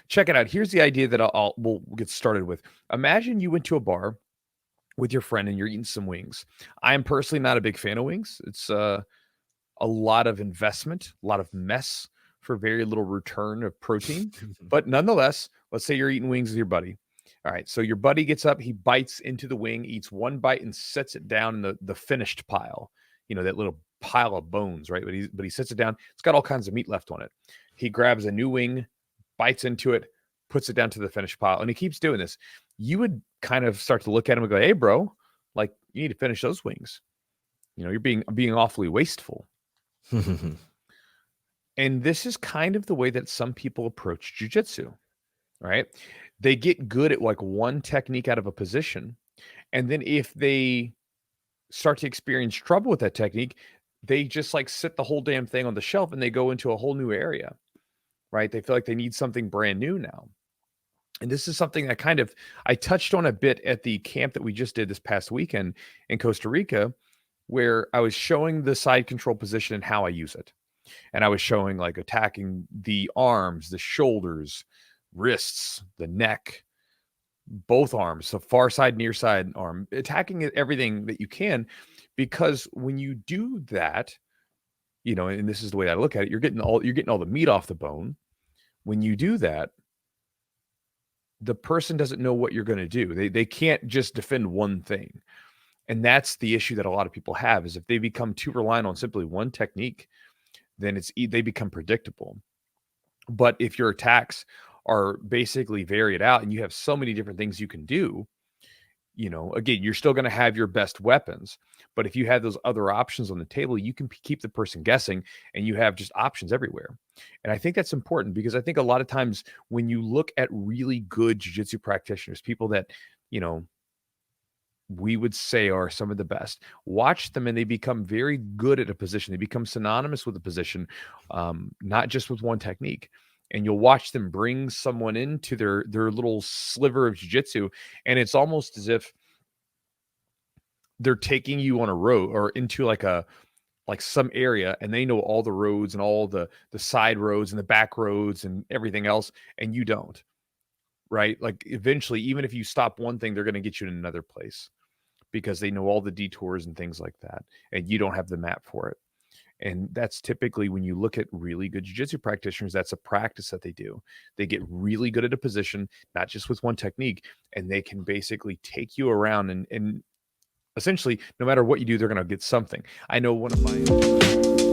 check it out. Here's the idea that we'll get started with. Imagine you went to a bar with your friend and you're eating some wings. I am personally not a big fan of wings. It's a lot of investment, a lot of mess for very little return of protein. But nonetheless, let's say you're eating wings with your buddy. All right, so your buddy gets up, he bites into the wing, eats one bite, and sets it down in the finished pile. You know, that little pile of bones, right? But he sets it down. It's got all kinds of meat left on it. He grabs a new wing, bites into it, puts it down to the finished pile, and he keeps doing this. You would kind of start to look at him and go, "Hey, bro, like you need to finish those wings. You know, you're being awfully wasteful." And this is kind of the way that some people approach jiu-jitsu, right? They get good at like one technique out of a position. And then if they start to experience trouble with that technique, they just like sit the whole damn thing on the shelf and they go into a whole new area, right? They feel like they need something brand new now. And this is something that I touched on a bit at the camp that we just did this past weekend in Costa Rica, where I was showing the side control position and how I use it. And I was showing like attacking the arms, the shoulders, wrists, the neck, both arms, so far side, near side arm, attacking everything that you can. Because when you do that, you know, and this is the way I look at it, you're getting all the meat off the bone. When you do that, the person doesn't know what you're going to do. They can't just defend one thing. And that's the issue that a lot of people have, is if they become too reliant on simply one technique, then they become predictable. But if your attacks are basically varied out and you have so many different things you can do, you know, again, you're still going to have your best weapons. But if you have those other options on the table, you can keep the person guessing and you have just options everywhere. And I think that's important, because I think a lot of times when you look at really good jiu-jitsu practitioners, people that, you know, we would say are some of the best, watch them and they become very good at a position. They become synonymous with a position, not just with one technique. And you'll watch them bring someone into their little sliver of jiu-jitsu, and it's almost as if they're taking you on a road or into like some area, and they know all the roads and all the side roads and the back roads and everything else, and you don't, right? Like eventually, even if you stop one thing, they're going to get you in another place, because they know all the detours and things like that, and you don't have the map for it. And that's typically, when you look at really good jiu-jitsu practitioners, that's a practice that they do. They get really good at a position, not just with one technique, and they can basically take you around and essentially, no matter what you do, they're going to get something. I know one of my